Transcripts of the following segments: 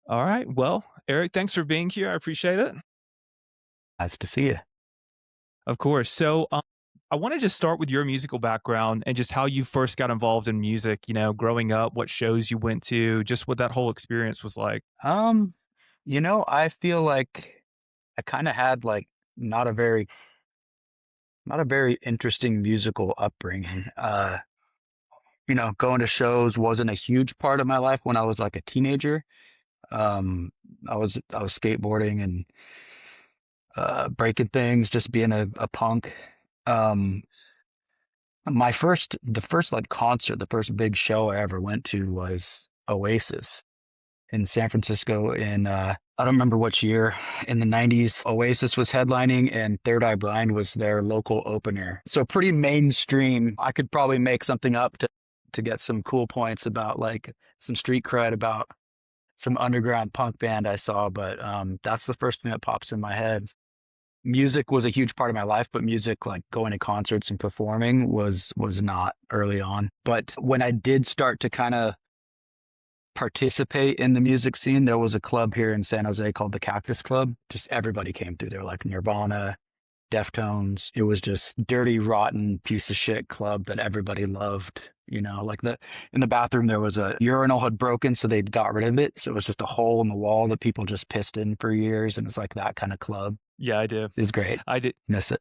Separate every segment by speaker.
Speaker 1: All right. Well, Eric, thanks for being here. I appreciate it.
Speaker 2: Nice to see you.
Speaker 1: Of course. I want to just start with your musical background and just how you first got involved in music, growing up, what shows you went to, just what that whole experience was like.
Speaker 2: Um, I feel like I kind of had like not a very not a very interesting musical upbringing. Going to shows wasn't a huge part of my life when I was like a teenager. Um, I was skateboarding and breaking things, just being a punk. Um, the first like concert, the first big show I ever went to was Oasis in San Francisco I don't remember which year in the 90s. Oasis was headlining and Third Eye Blind was their local opener. So pretty mainstream. I could probably make something up to get some cool points about like some street cred about some underground punk band I saw, but that's the first thing that pops in my head. Music was a huge part of my life, but music like going to concerts and performing was not early on. But when I did start to kind of participate in the music scene, there was a club here in San Jose called the Cactus Club. Just everybody came through there, like Nirvana, Deftones. It was just dirty, rotten piece of shit club that everybody loved. Like in the bathroom there was a urinal had broken, so they got rid of it. So it was just a hole in the wall that people just pissed in for years, and it's like that kind of club.
Speaker 1: Yeah, I do.
Speaker 2: It was great.
Speaker 1: I did.
Speaker 2: Miss it.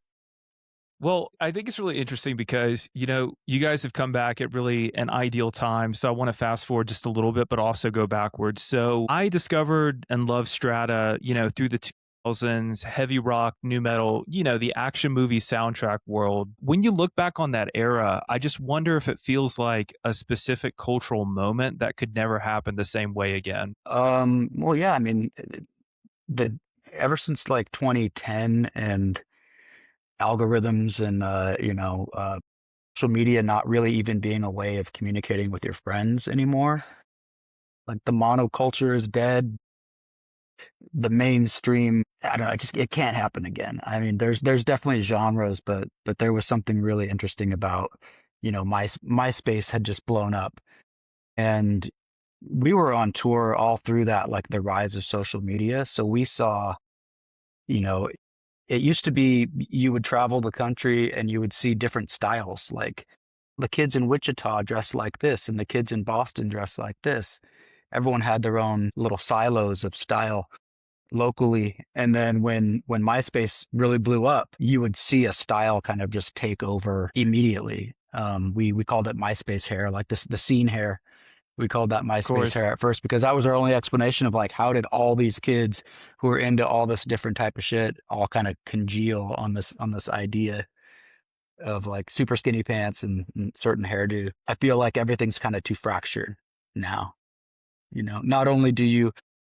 Speaker 1: Well, I think it's really interesting because, you guys have come back at really an ideal time. So I want to fast forward just a little bit, but also go backwards. So I discovered and loved Strata, through the 2000s, heavy rock, new metal, the action movie soundtrack world. When you look back on that era, I just wonder if it feels like a specific cultural moment that could never happen the same way again.
Speaker 2: Well, yeah, I mean, the ever since like 2010 and algorithms and social media not really even being a way of communicating with your friends anymore. Like the monoculture is dead. The mainstream, I don't know, it can't happen again. I mean, there's definitely genres, but there was something really interesting about, MySpace had just blown up, and we were on tour all through that, like the rise of social media. So we saw, you know, it used to be you would travel the country and you would see different styles. Like the kids in Wichita dressed like this, and the kids in Boston dressed like this. Everyone had their own little silos of style locally. And then when MySpace really blew up, you would see a style kind of just take over immediately. We called it MySpace hair, like this the scene hair. We called that
Speaker 1: Of
Speaker 2: MySpace
Speaker 1: course.
Speaker 2: hair at first because that was our only explanation of like how did all these kids who are into all this different type of shit all kind of congeal on this idea of like super skinny pants and certain hairdo. I feel like everything's kind of too fractured now. Not only do you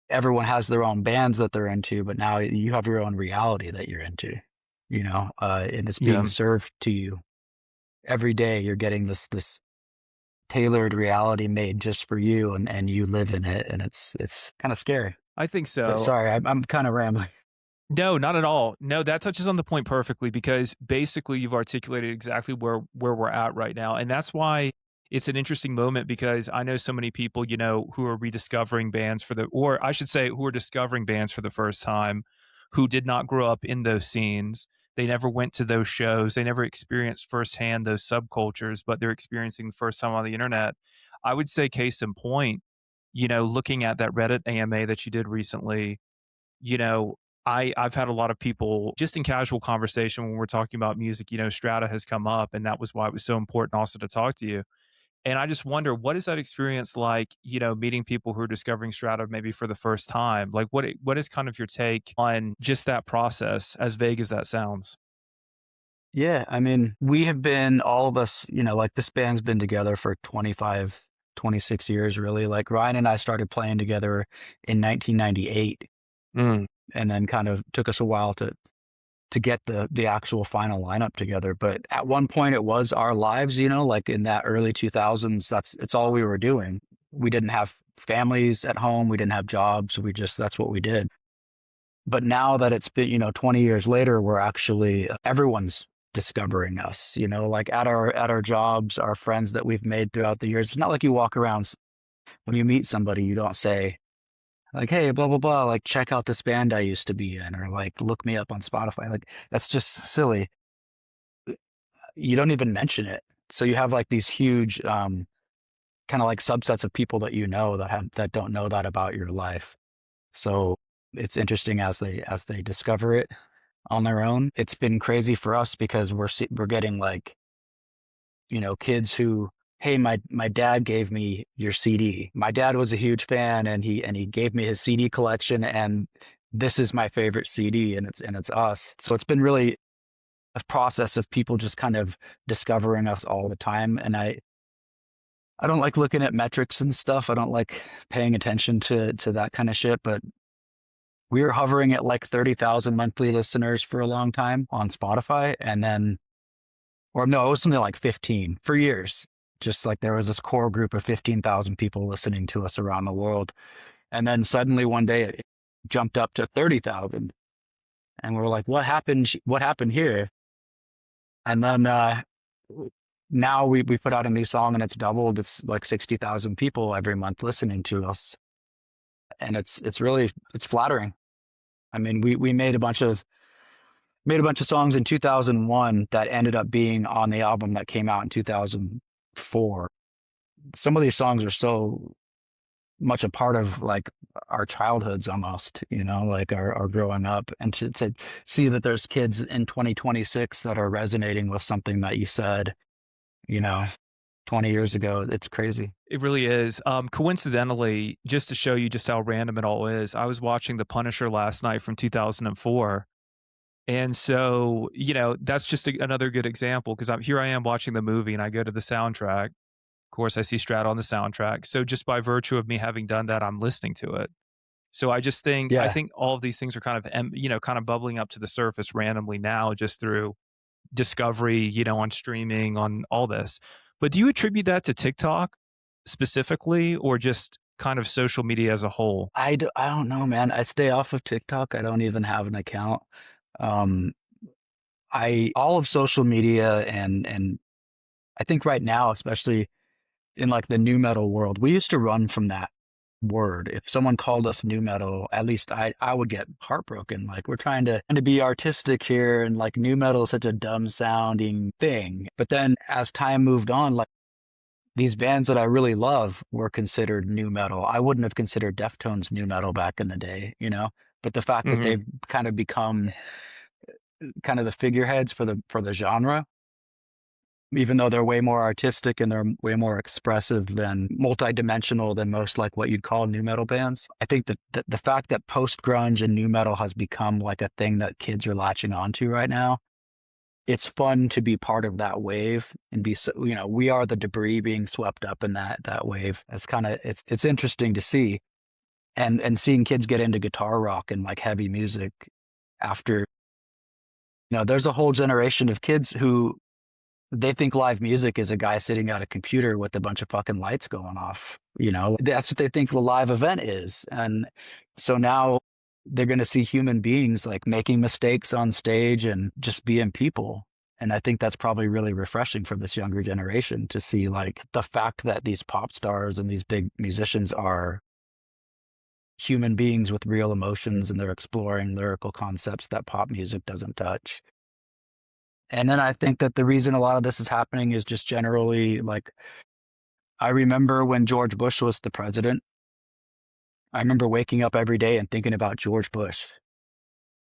Speaker 2: everyone has their own bands that they're into, but now you have your own reality that you're into. And it's being
Speaker 1: Yeah.
Speaker 2: served to you every day. You're getting this tailored reality made just for you, and you live in it, and it's kind of scary.
Speaker 1: I think
Speaker 2: But
Speaker 1: so.
Speaker 2: sorry, I'm kind of rambling.
Speaker 1: No, not at all. No, that touches on the point perfectly because basically you've articulated exactly where we're at right now. And that's why it's an interesting moment because I know so many people, who are rediscovering bands or I should say who are discovering bands for the first time, who did not grow up in those scenes. They never went to those shows. They never experienced firsthand those subcultures, but they're experiencing the first time on the internet. I would say case in point, looking at that Reddit AMA that you did recently, you know, I've had a lot of people just in casual conversation when we're talking about music, Strata has come up, and that was why it was so important also to talk to you. And I just wonder, what is that experience like, meeting people who are discovering Strata maybe for the first time? Like what is kind of your take on just that process, as vague as that sounds?
Speaker 2: Yeah, I mean, we have been all of us, like this band's been together for 25, 26 years, really. Like Ryan and I started playing together in 1998,
Speaker 1: Mm,
Speaker 2: and then kind of took us a while to get the actual final lineup together. But at one point it was our lives, like in that early 2000s, it's all we were doing. We didn't have families at home. We didn't have jobs. That's what we did. But now that it's been, 20 years later, we're actually, everyone's discovering us, like at our jobs, our friends that we've made throughout the years. It's not like you walk around when you meet somebody, you don't say, Like, hey, blah blah blah, like check out this band I used to be in, or like look me up on Spotify. Like that's just silly. You don't even mention it. So you have like these huge kind of like subsets of people that you know that don't know that about your life. So it's interesting as they discover it on their own. It's been crazy for us because we're getting like, kids who, hey, my dad gave me your CD. My dad was a huge fan, and he gave me his CD collection, and this is my favorite CD, and it's us. So it's been really a process of people just kind of discovering us all the time. And I don't like looking at metrics and stuff. I don't like paying attention to that kind of shit, but we were hovering at like 30,000 monthly listeners for a long time on Spotify. And then, or no, it was something like 15 for years. Just like there was this core group of 15,000 people listening to us around the world. And then suddenly one day it jumped up to 30,000. And we're like, what happened? What happened here? And then now we put out a new song and it's doubled. It's like 60,000 people every month listening to us. And it's flattering. I mean, we made a bunch of songs in 2001 that ended up being on the album that came out in 2004. Some of these songs are so much a part of like our childhoods almost, like our growing up. And to see that there's kids in 2026 that are resonating with something that you said, 20 years ago, it's crazy.
Speaker 1: It really is. Coincidentally, just to show you just how random it all is, I was watching The Punisher last night from 2004. And so, that's just another good example because I am watching the movie and I go to the soundtrack. Of course, I see Strata on the soundtrack. So just by virtue of me having done that, I'm listening to it. So I
Speaker 2: Yeah.
Speaker 1: think all of these things are kind of, kind of bubbling up to the surface randomly now just through discovery, on streaming, on all this. But do you attribute that to TikTok specifically or just kind of social media as a whole?
Speaker 2: I don't know, man. I stay off of TikTok. I don't even have an account. Um, all of social media and I think right now, especially in like the new metal world, we used to run from that word. If someone called us new metal, at least I would get heartbroken. Like we're trying to be artistic here, and like new metal is such a dumb sounding thing. But then as time moved on, like these bands that I really love were considered new metal. I wouldn't have considered Deftones new metal back in the day, But the fact that
Speaker 1: Hmm.
Speaker 2: they've kind of become kind of the figureheads for the genre, even though they're way more artistic and they're way more expressive than multi-dimensional than most like what you'd call new metal bands. I think that the fact that post grunge and new metal has become like a thing that kids are latching onto right now, it's fun to be part of that wave and be so, we are the debris being swept up in that wave. It's interesting to see, and seeing kids get into guitar rock and like heavy music after, there's a whole generation of kids who they think live music is a guy sitting at a computer with a bunch of fucking lights going off. That's what they think the live event is. And so now they're going to see human beings like making mistakes on stage and just being people. And I think that's probably really refreshing for this younger generation to see like the fact that these pop stars and these big musicians are human beings with real emotions and they're exploring lyrical concepts that pop music doesn't touch. And then I think that the reason a lot of this is happening is just generally like, I remember when George Bush was the president, I remember waking up every day and thinking about George Bush,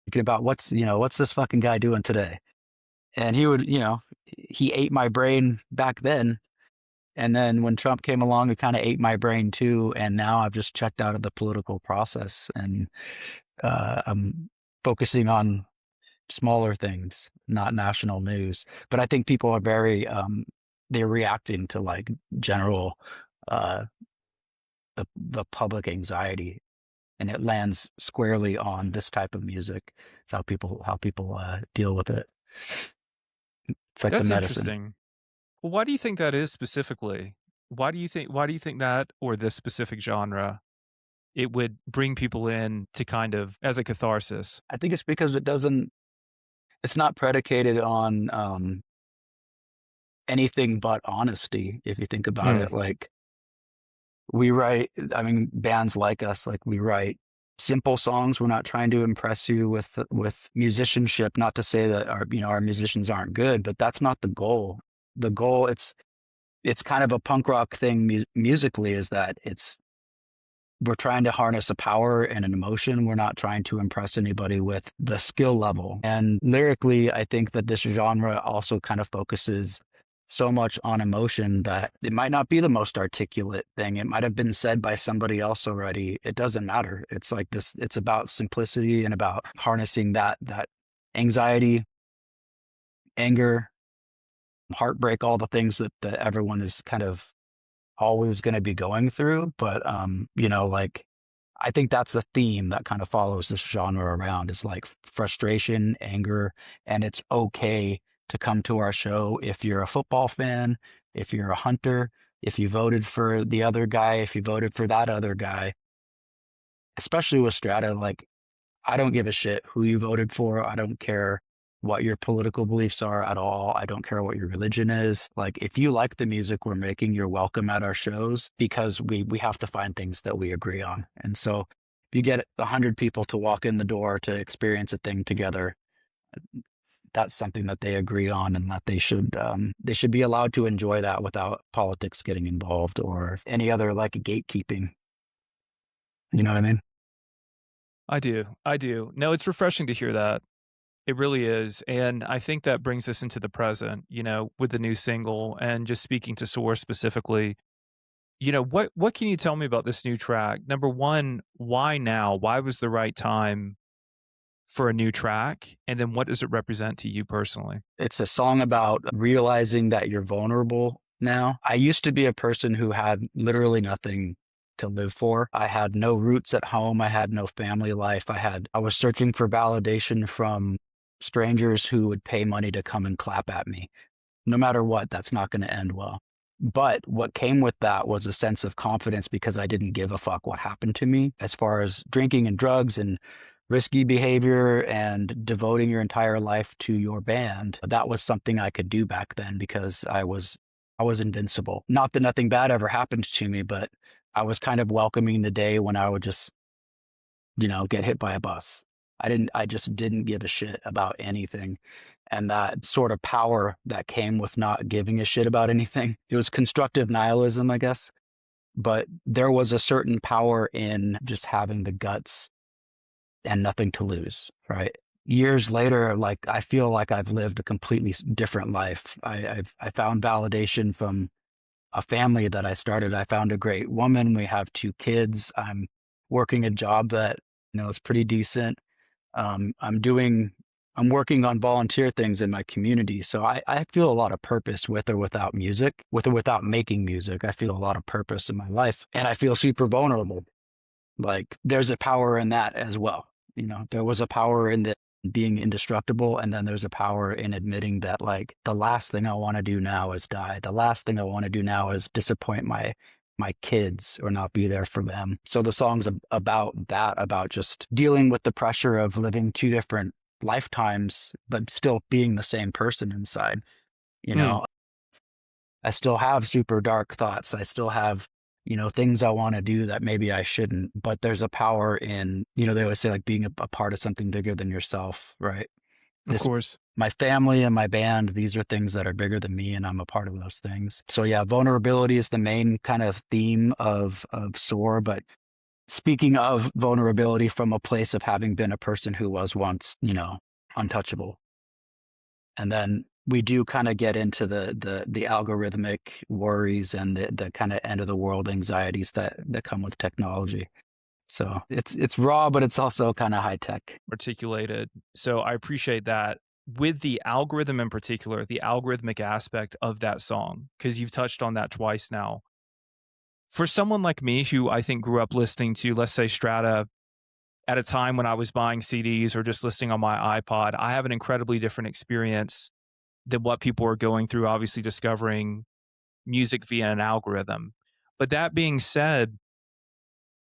Speaker 2: thinking about what's this fucking guy doing today? And he ate my brain back then. And then when Trump came along, it kind of ate my brain too. And now I've just checked out of the political process and I'm focusing on smaller things, not national news. But I think people are very they're reacting to like general uh the public anxiety, and it lands squarely on this type of music. It's how people deal with it. It's like the
Speaker 1: That's
Speaker 2: medicine.
Speaker 1: interesting. Well, why do you think that is specifically? Why do you think that or this specific genre it would bring people in to kind of as a catharsis?
Speaker 2: I think it's because it's not predicated on anything but honesty. If you think about
Speaker 1: Mm.
Speaker 2: it, like We write, I mean, bands like us, like we write simple songs. We're not trying to impress you with musicianship. Not to say that our musicians aren't good, but that's not the goal. The goal, it's kind of a punk rock thing musically, is that we're trying to harness a power and an emotion. We're not trying to impress anybody with the skill level. And lyrically, I think that this genre also kind of focuses so much on emotion that it might not be the most articulate thing. It might have been said by somebody else already. It doesn't matter. It's like this, it's about simplicity and about harnessing that anxiety, anger, heartbreak, all the things that everyone is kind of always going to be going through. But like, I think that's the theme that kind of follows this genre around, is like frustration, anger, and it's okay to come to our show if you're a football fan, if you're a hunter, if you voted for the other guy, if you voted for that other guy. Especially with Strata, like, I don't give a shit who you voted for. I don't care what your political beliefs are at all. I don't care what your religion is. Like, if you like the music we're making, you're welcome at our shows, because we have to find things that we agree on. And so if you get 100 people to walk in the door to experience a thing together, that's something that they agree on, and that they should be allowed to enjoy that without politics getting involved or any other like gatekeeping. You know what I mean?
Speaker 1: I do. I do. No, it's refreshing to hear that. It really is. And I think that brings us into the present, with the new single, and just speaking to Soar specifically. What can you tell me about this new track? Number one, why now? Why was the right time for a new track? And then what does it represent to you personally?
Speaker 2: It's a song about realizing that you're vulnerable now. I used to be a person who had literally nothing to live for. I had no roots at home. I had no family life. I was searching for validation from strangers who would pay money to come and clap at me. No matter what, that's not going to end well. But what came with that was a sense of confidence, because I didn't give a fuck what happened to me as far as drinking and drugs and risky behavior and devoting your entire life to your band. That was something I could do back then, because I was invincible. Not that nothing bad ever happened to me, but I was kind of welcoming the day when I would just, get hit by a bus. I just didn't give a shit about anything. And that sort of power that came with not giving a shit about anything, it was constructive nihilism, I guess. But there was a certain power in just having the guts and nothing to lose, right? Years later, like, I feel like I've lived a completely different life. I found validation from a family that I started. I found a great woman. We have 2 kids. I'm working a job that, is pretty decent. I'm working on volunteer things in my community. So I feel a lot of purpose with or without music, with or without making music. I feel a lot of purpose in my life, and I feel super vulnerable. Like, there's a power in that as well. There was a power in the being indestructible, and then there's a power in admitting that, like, the last thing I want to do now is die. The last thing I want to do now is disappoint my kids or not be there for them. So the song's about that, about just dealing with the pressure of living 2 different lifetimes, but still being the same person inside.
Speaker 1: Mm,
Speaker 2: I still have super dark thoughts. I still have, things I want to do that maybe I shouldn't, but there's a power in, they always say, like, being a part of something bigger than yourself, right?
Speaker 1: of
Speaker 2: This,
Speaker 1: course.
Speaker 2: my family and my band, these are things that are bigger than me, and I'm a part of those things. So yeah, vulnerability is the main kind of theme of Soar. But speaking of vulnerability from a place of having been a person who was once, untouchable. And then we do kind of get into the algorithmic worries and the kind of end of the world anxieties that come with technology. So it's raw, but it's also kind of high tech.
Speaker 1: Articulated. So I appreciate that. With the algorithm in particular, the algorithmic aspect of that song, because you've touched on that twice now. For someone like me who I think grew up listening to, let's say, Strata at a time when I was buying CDs or just listening on my iPod, I have an incredibly different experience than what people are going through, obviously discovering music via an algorithm. But that being said,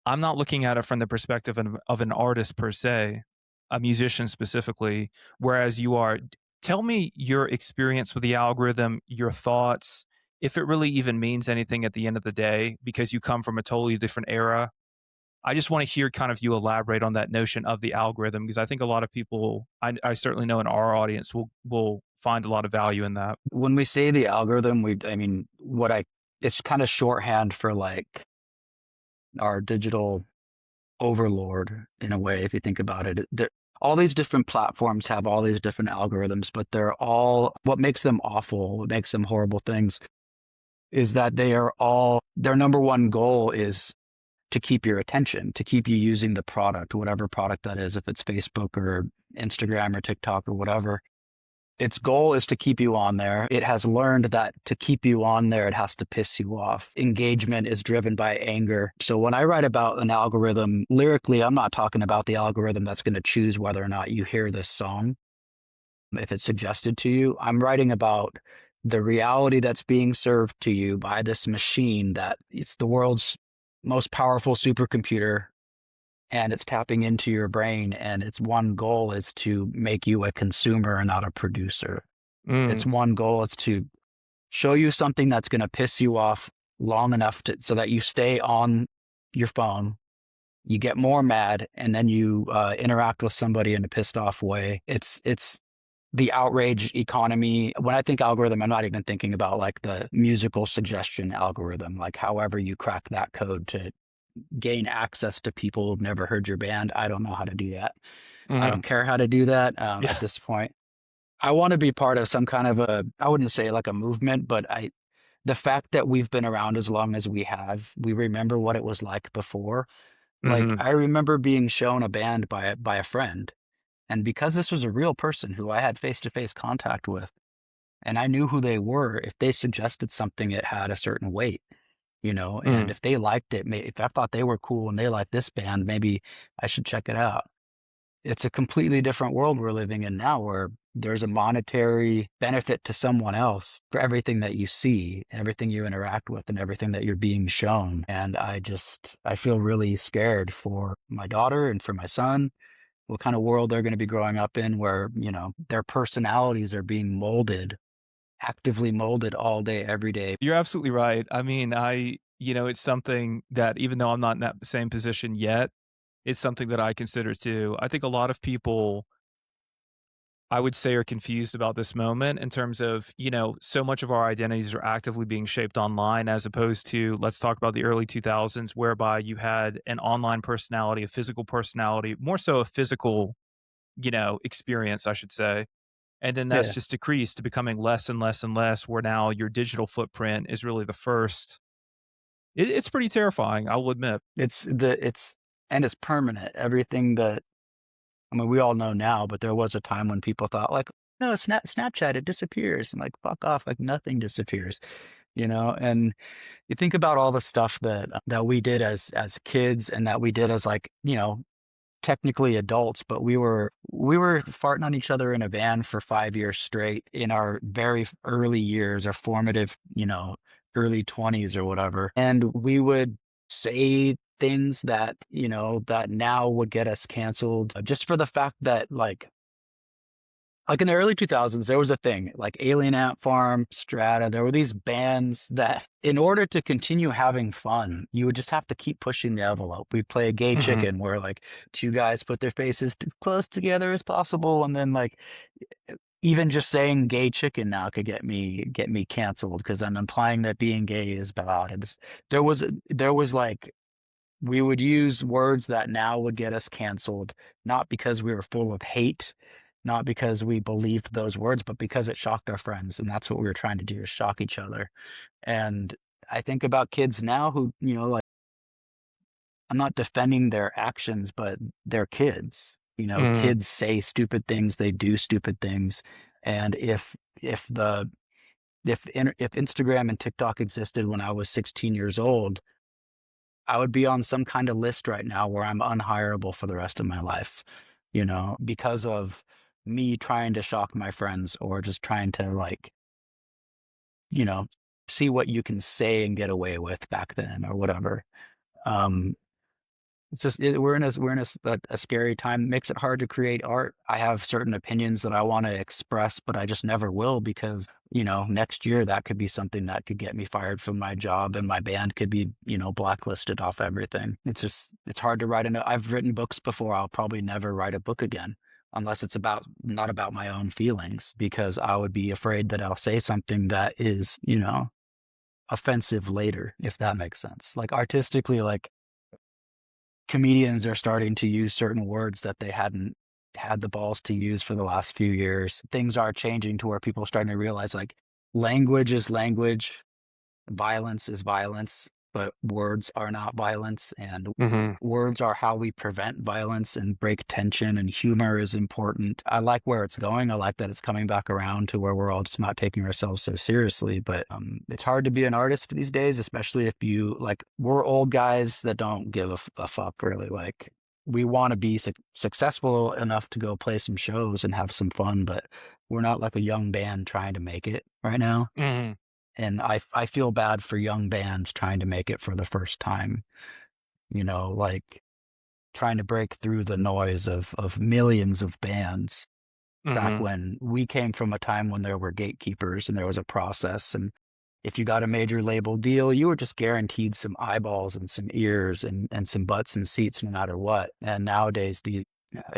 Speaker 1: I'm not looking at it from the perspective of an artist per se, a musician specifically, whereas you are. Tell me your experience with the algorithm, your thoughts, if it really even means anything at the end of the day, because you come from a totally different era. I just want to hear kind of you elaborate on that notion of the algorithm because I think a lot of people, I certainly know in our audience, will find a lot of value in that.
Speaker 2: When we say the algorithm, I mean, it's kind of shorthand for like our digital overlord in a way, if you think about it. All these different platforms have all these different algorithms, but what makes them awful, what makes them horrible things is that their number one goal is to keep your attention, to keep you using the product, whatever product that is, if it's Facebook or Instagram or TikTok or whatever. Its goal is to keep you on there. It has learned that to keep you on there, it has to piss you off. Engagement is driven by anger. So when I write about an algorithm, lyrically, I'm not talking about the algorithm that's going to choose whether or not you hear this song, if it's suggested to you. I'm writing about the reality that's being served to you by this machine that it's the world's most powerful supercomputer, and it's tapping into your brain, and its one goal is to make you a consumer and not a producer. Its
Speaker 1: Mm,
Speaker 2: one goal is to show you something that's going to piss you off long enough so that you stay on your phone, you get more mad, and then you interact with somebody in a pissed off way. It's the outrage economy. When I think algorithm, I'm not even thinking about like the musical suggestion algorithm, like however you crack that code to gain access to people who've never heard your band. I don't know how to do that. I
Speaker 1: mhm.
Speaker 2: don't care how to do that
Speaker 1: Yeah.
Speaker 2: at this point. I want to be part of some kind of I wouldn't say like a movement, but the fact that we've been around as long as we have, we remember what it was like before. Like
Speaker 1: Mhm.
Speaker 2: I remember being shown a band by a friend, and because this was a real person who I had face-to-face contact with, and I knew who they were, if they suggested something, it had a certain weight, and
Speaker 1: Mm.
Speaker 2: if they liked it, if I thought they were cool and they liked this band, maybe I should check it out. It's a completely different world we're living in now where there's a monetary benefit to someone else for everything that you see, everything you interact with, and everything that you're being shown. And I feel really scared for my daughter and for my son, what kind of world they're going to be growing up in where, their personalities are being molded, actively molded all day, every day.
Speaker 1: You're absolutely right. I mean, it's something that even though I'm not in that same position yet, it's something that I consider too. I think a lot of people, I would say, are confused about this moment in terms of, so much of our identities are actively being shaped online as opposed to, let's talk about the early 2000s, whereby you had an online personality, a physical personality, more so a physical, experience, I should say. And then that's
Speaker 2: Yeah.
Speaker 1: just decreased to becoming less and less and less, where now your digital footprint is really the first. It's pretty terrifying, I will admit.
Speaker 2: And it's permanent. Everything that, I mean, we all know now, but there was a time when people thought like, no, Snapchat, it disappears. And like, fuck off, like nothing disappears, and you think about all the stuff that we did as kids and that we did as like, technically adults, but we were farting on each other in a van for 5 years straight in our very early years, our formative, early 20s or whatever. And we would say things that now would get us canceled just for the fact that like in the early 2000s, there was a thing like Alien Ant Farm, Strata. There were these bands that, in order to continue having fun, you would just have to keep pushing the envelope. We'd play a gay
Speaker 1: Mhm.
Speaker 2: chicken where like two guys put their faces close together as possible, and then like even just saying gay chicken now could get me canceled because I'm implying that being gay is bad. There was like we would use words that now would get us canceled, not because we were full of hate, not because we believed those words, but because it shocked our friends. And that's what we were trying to do, is shock each other. And I think about kids now who, like, I'm not defending their actions, but they're kids.
Speaker 1: Mhm.
Speaker 2: Kids say stupid things, they do stupid things. And if Instagram and TikTok existed when I was 16 years old, I would be on some kind of list right now where I'm unhireable for the rest of my life, because of me trying to shock my friends or just trying to like, you know, see what you can say and get away with back then or whatever. Um, it's just we're in a scary time. It makes it hard to create art. I have certain opinions that I want to express, but I just never will because next year that could be something that could get me fired from my job and my band could be, blacklisted off everything. It's hard to write I've written books before. I'll probably never write a book again unless it's not about my own feelings, because I would be afraid that I'll say something that is, offensive later, if that makes sense. Like artistically, like comedians are starting to use certain words that they hadn't had the balls to use for the last few years. Things are changing to where people are starting to realize like language is language, violence is violence, but words are not violence. And
Speaker 1: Hmm.
Speaker 2: words are how we prevent violence and break tension, and humor is important. I like where it's going. I like that it's coming back around to where we're all just not taking ourselves so seriously. But it's hard to be an artist these days, especially if we're old guys that don't give a fuck really. Like we want to be successful enough to go play some shows and have some fun, but we're not like a young band trying to make it right now.
Speaker 1: Hmm.
Speaker 2: And I feel bad for young bands trying to make it for the first time, like trying to break through the noise of millions of bands back
Speaker 1: Hmm.
Speaker 2: when we came from a time when there were gatekeepers and there was a process. And if you got a major label deal, you were just guaranteed some eyeballs and some ears and some butts and seats no matter what. And nowadays it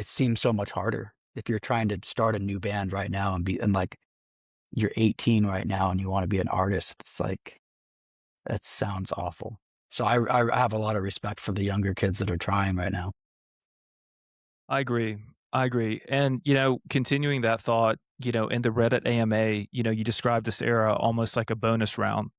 Speaker 2: seems so much harder. If you're trying to start a new band right now and like you're 18 right now and you want to be an artist, it's like, that sounds awful. So I have a lot of respect for the younger kids that are trying right now.
Speaker 1: I agree. I agree. And, continuing that thought, in the Reddit AMA, you described this era almost like a bonus round.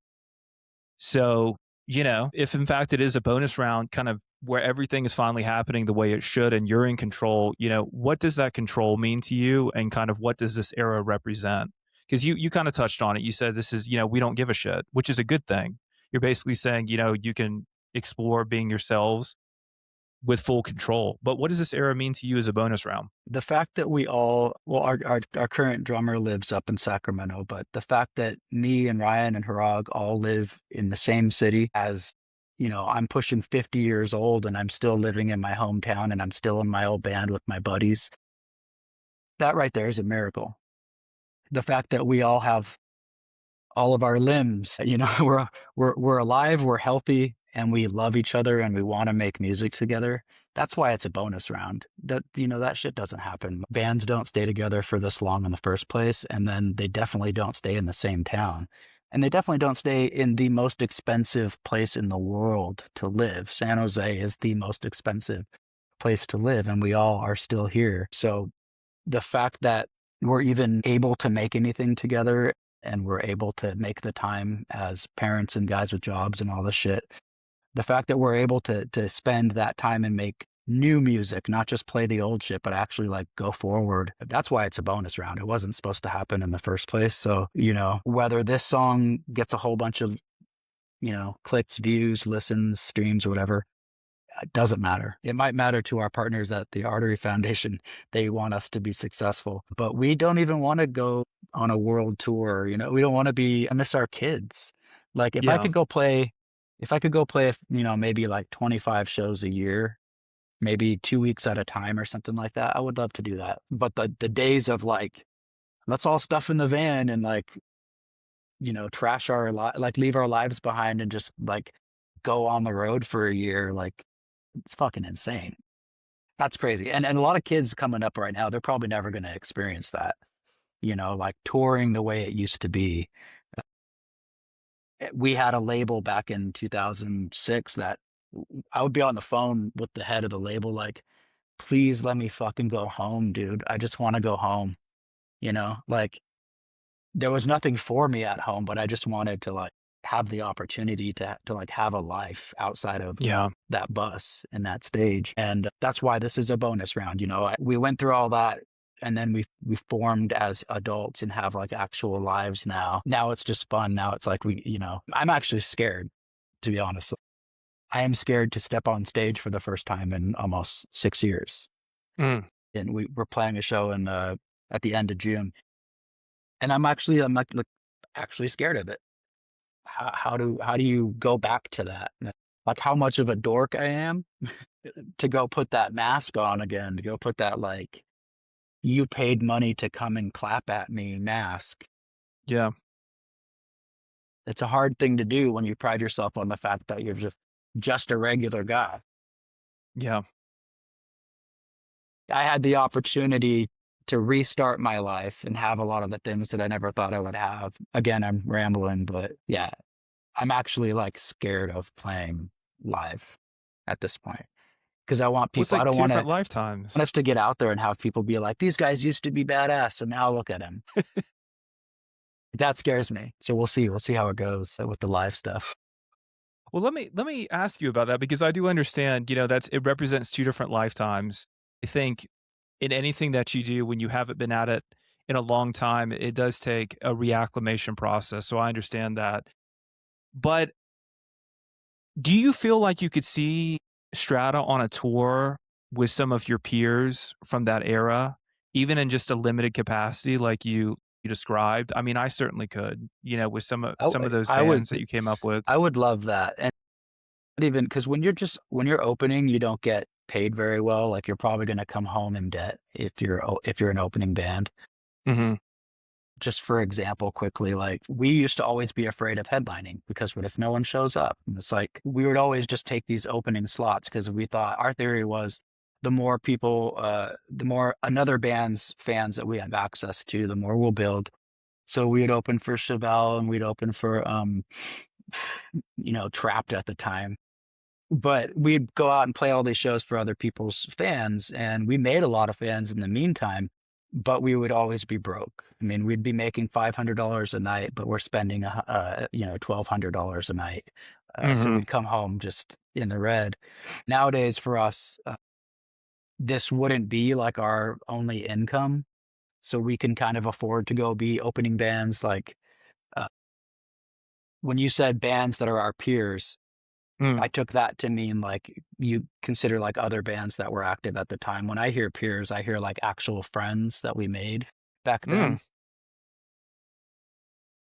Speaker 1: So, if in fact it is a bonus round, kind of where everything is finally happening the way it should and you're in control, what does that control mean to you? And kind of what does this era represent? Because you kind of touched on it. You said this is, we don't give a shit, which is a good thing. You're basically saying, you can explore being yourselves with full control. But what does this era mean to you as a bonus round?
Speaker 2: The fact that we all, well, our current drummer lives up in Sacramento, but the fact that me and Ryan and Harag all live in the same city, as I'm pushing 50 years old and I'm still living in my hometown and I'm still in my old band with my buddies. That right there is a miracle. The fact that we all have all of our limbs, we're alive, we're healthy, and we love each other and we want to make music together. That's why it's a bonus round. That shit doesn't happen. Bands don't stay together for this long in the first place, and then they definitely don't stay in the same town. And they definitely don't stay in the most expensive place in the world to live. San Jose is the most expensive place to live, and we all are still here. So the fact that we're even able to make anything together and we're able to make the time as parents and guys with jobs and all this shit, the fact that we're able to spend that time and make new music, not just play the old shit, but actually like go forward. That's why it's a bonus round. It wasn't supposed to happen in the first place. So, whether this song gets a whole bunch of, clicks, views, listens, streams, or whatever, it doesn't matter. It might matter to our partners at the Artery Foundation. They want us to be successful, but we don't even want to go on a world tour. We don't want to I miss our kids. Like
Speaker 1: Yeah.
Speaker 2: if I could go play, maybe like 25 shows a year, maybe 2 weeks at a time or something like that, I would love to do that. But the days of like, let's all stuff in the van and like, trash like leave our lives behind and just like go on the road for a year, like it's fucking insane. That's crazy. And a lot of kids coming up right now, they're probably never going to experience that, like touring the way it used to be. We had a label back in 2006 that I would be on the phone with the head of the label, like, please let me fucking go home, dude. I just want to go home. Like there was nothing for me at home, but I just wanted to like have the opportunity to like have a life outside of
Speaker 1: Yeah.
Speaker 2: that bus and that stage. And that's why this is a bonus round. We went through all that and then we formed as adults and have like actual lives now. Now it's just fun. Now it's like I'm actually scared, to be honest. I am scared to step on stage for the first time in almost 6 years.
Speaker 1: Mm.
Speaker 2: And we're playing a show at the end of June. And I'm like actually scared of it. How do you go back to that? Like how much of a dork I am to go put that mask on again, to go put that like you paid money to come and clap at me mask
Speaker 1: Yeah.
Speaker 2: It's a hard thing to do when you pride yourself on the fact that you're just a regular guy.
Speaker 1: Yeah.
Speaker 2: I had the opportunity to restart my life and have a lot of the things that I never thought I would have. Again, I'm rambling, but yeah, I'm actually like scared of playing live at this point because I want
Speaker 1: Well, it's
Speaker 2: people, I
Speaker 1: like
Speaker 2: don't
Speaker 1: two
Speaker 2: want
Speaker 1: different lifetimes.
Speaker 2: us to get out there and have people be like, these guys used to be badass and now look at him. That scares me. So we'll see. We'll see how it goes with the live stuff.
Speaker 1: Well, let me ask you about that because I do understand, that's it represents two different lifetimes. I think in anything that you do when you haven't been at it in a long time, it does take a reacclimation process. So I understand that. But do you feel like you could see Strata on a tour with some of your peers from that era, even in just a limited capacity like you described? I mean, I certainly could, with some of those
Speaker 2: I would,
Speaker 1: bands that you came up with.
Speaker 2: I would love that. And even because when you're opening, you don't get paid very well. Like you're probably going to come home in debt if you're an opening band.
Speaker 1: Mhm.
Speaker 2: Just for example, quickly, like we used to always be afraid of headlining because what if no one shows up? And it's like we would always just take these opening slots because we thought our theory was the more people, the more another band's fans that we have access to, the more we'll build. So we'd open for Chevelle and we'd open for, Trapped at the time. But we'd go out and play all these shows for other people's fans, and we made a lot of fans in the meantime, but we would always be broke. I mean, we'd be making $500 a night, but we're spending, $1,200 a night. So
Speaker 1: Mhm.
Speaker 2: we'd come home just in the red. Nowadays, for us, this wouldn't be like our only income, so we can kind of afford to go be opening bands. Like uh, when you said bands that are our peers,
Speaker 1: Mm.
Speaker 2: I took that to mean like you consider like other bands that were active at the time. When I hear peers, I hear like actual friends that we made back
Speaker 1: Mm.
Speaker 2: then.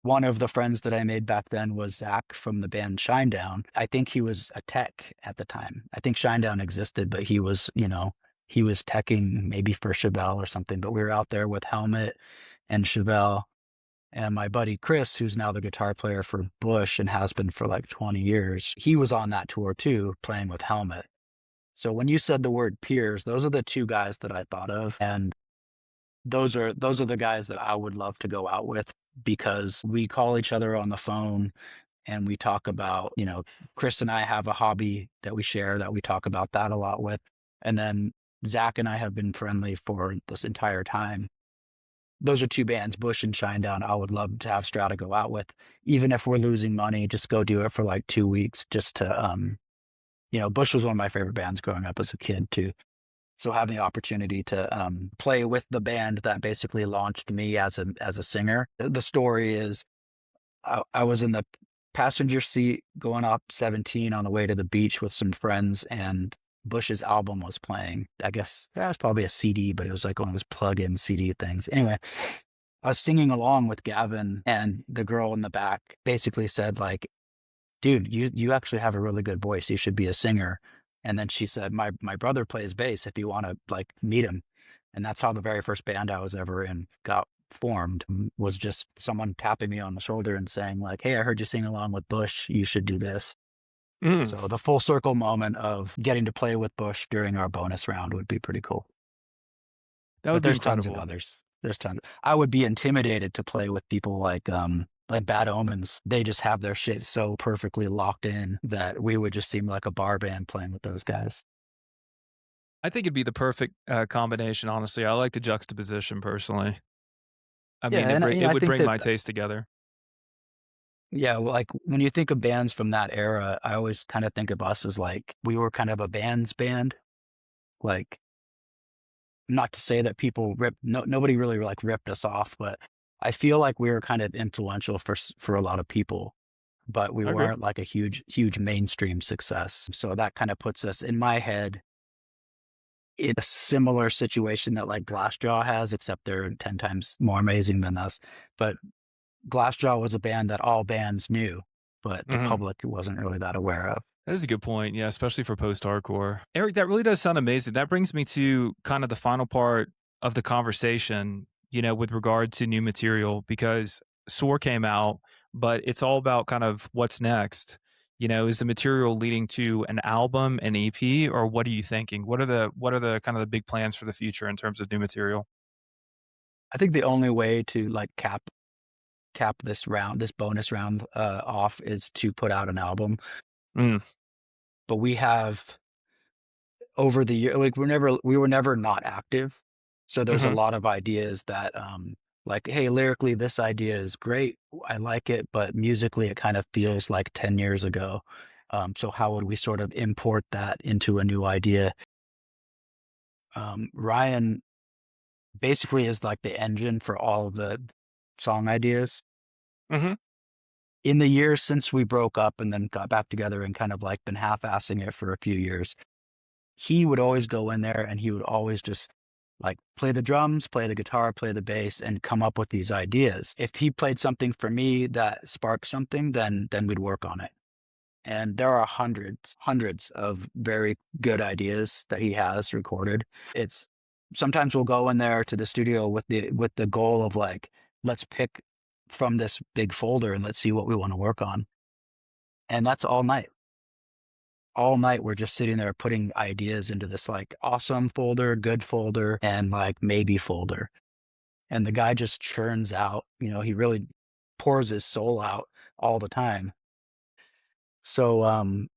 Speaker 2: One of the friends that I made back then was Zach from the band Shinedown. I think he was a tech at the time. I think Shinedown existed, but he was teching maybe for Chevelle or something. But we were out there with Helmet and Chevelle. And my buddy Chris, who's now the guitar player for Bush and has been for like 20 years, he was on that tour too, playing with Helmet. So when you said the word peers, those are the two guys that I thought of. And those are the guys that I would love to go out with because we call each other on the phone and we talk about, Chris and I have a hobby that we share that we talk about that a lot with. And then Zach and I have been friendly for this entire time. Those are two bands, Bush and Shinedown, I would love to have Strata go out with. Even if we're losing money, just go do it for like 2 weeks just to, Bush was one of my favorite bands growing up as a kid too. So having the opportunity to play with the band that basically launched me as a singer. The story is I was in the passenger seat going up 17 on the way to the beach with some friends, and Bush's album was playing. I guess that was probably a CD, but it was like one of those plug-in CD things. Anyway, I was singing along with Gavin, and the girl in the back basically said, like, dude, you actually have a really good voice. You should be a singer. And then she said, my brother plays bass if you want to like meet him. And that's how the very first band I was ever in got formed, was just someone tapping me on the shoulder and saying like, hey, I heard you sing along with Bush. You should do this.
Speaker 1: Mm.
Speaker 2: So the full circle moment of getting to play with Bush during our bonus round would be pretty cool.
Speaker 1: That
Speaker 2: But
Speaker 1: would be
Speaker 2: there's tons of
Speaker 1: incredible.
Speaker 2: others. There's tons. I would be intimidated to play with people like Bad Omens. They just have their shit so perfectly locked in that we would just seem like a bar band playing with those guys.
Speaker 1: I think it'd be the perfect, combination, honestly. I like the juxtaposition personally. I
Speaker 2: Yeah,
Speaker 1: mean,
Speaker 2: and
Speaker 1: it
Speaker 2: I
Speaker 1: would
Speaker 2: think
Speaker 1: bring
Speaker 2: that
Speaker 1: my taste together.
Speaker 2: yeah, well, like when you think of bands from that era, I always kind of think of us as like we were kind of a band's band. Like not to say that people ripped nobody really like ripped us off, but I feel like we were kind of influential for a lot of people, but we
Speaker 1: I agree.
Speaker 2: weren't like a huge mainstream success. So that kind of puts us in my head in a similar situation that like Glassjaw has, except they're 10 times more amazing than us. But Glassjaw was a band that all bands knew, but the
Speaker 1: Mhm.
Speaker 2: public wasn't really that aware of.
Speaker 1: That is a good point, yeah, especially for post-hardcore. Eric, that really does sound amazing. That brings me to kind of the final part of the conversation, with regard to new material, because Soar came out, but it's all about kind of what's next. Is the material leading to an album, an EP, or what are you thinking? What are the kind of the big plans for the future in terms of new material?
Speaker 2: I think the only way to like cap this bonus round off is to put out an album.
Speaker 1: Mm,
Speaker 2: But we have over the year, like we were never not active. So there's a
Speaker 1: mhm.
Speaker 2: lot of ideas that like, hey, lyrically this idea is great. I like it, but musically it kind of feels like 10 years ago. So how would we sort of import that into a new idea? Ryan basically is like the engine for all of the song ideas.
Speaker 1: Mhm.
Speaker 2: In the years since we broke up and then got back together and kind of like been half-assing it for a few years, he would always go in there and he would always just like play the drums, play the guitar, play the bass, and come up with these ideas. If he played something for me that sparked something, then we'd work on it. And there are hundreds of very good ideas that he has recorded. It's sometimes we'll go in there to the studio with the goal of like, let's pick from this big folder and let's see what we want to work on. And that's all night. All night we're just sitting there putting ideas into this like awesome folder, good folder, and like maybe folder. And the guy just churns out, he really pours his soul out all the time. So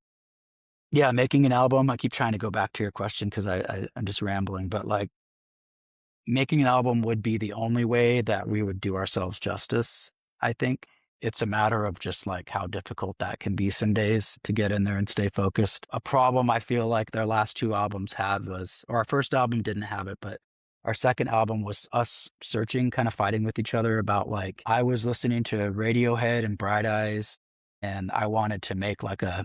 Speaker 2: yeah, making an album, I keep trying to go back to your question because I'm just rambling, but like making an album would be the only way that we would do ourselves justice, I think. It's a matter of just like how difficult that can be some days to get in there and stay focused. A problem I feel like their last two albums had was, or our first album didn't have it, but our second album was us searching, kind of fighting with each other about like, I was listening to Radiohead and Bright Eyes, and I wanted to make like a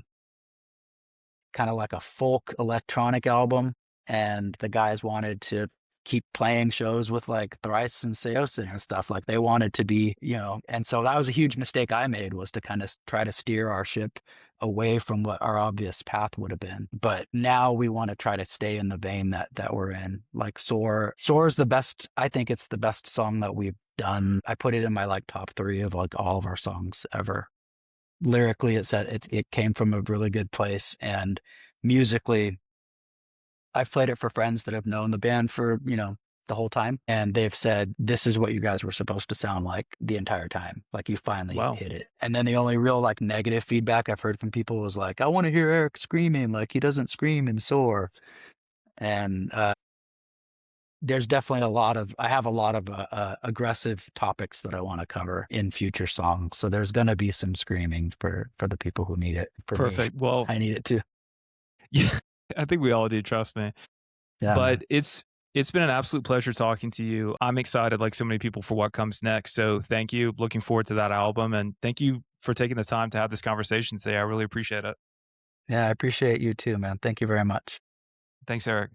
Speaker 2: kind of like a folk electronic album. And the guys wanted to keep playing shows with like Thrice and Seosin and stuff. Like they wanted to be, and so that was a huge mistake I made, was to kind of try to steer our ship away from what our obvious path would have been. But now we want to try to stay in the vein that we're in. Like Soar is the best. I think it's the best song that we've done. I put it in my like top 3 of like all of our songs ever. Lyrically, it came from a really good place, and musically, I've played it for friends that have known the band for, the whole time. And they've said, this is what you guys were supposed to sound like the entire time. Like you finally
Speaker 1: Wow.
Speaker 2: hit it. And then the only real like negative feedback I've heard from people was like, I want to hear Eric screaming. Like he doesn't scream in Soar. And, there's definitely I have a lot of aggressive topics that I want to cover in future songs. So there's going to be some screaming for the people who need it. For me,
Speaker 1: Perfect. Well,
Speaker 2: I need it too.
Speaker 1: yeah, I think we all do, trust me.
Speaker 2: Yeah, man.
Speaker 1: But it's been an absolute pleasure talking to you. I'm excited, like so many people, for what comes next. So thank you. Looking forward to that album. And thank you for taking the time to have this conversation today. I really appreciate it.
Speaker 2: Yeah, I appreciate you too, man. Thank you very much.
Speaker 1: Thanks, Eric.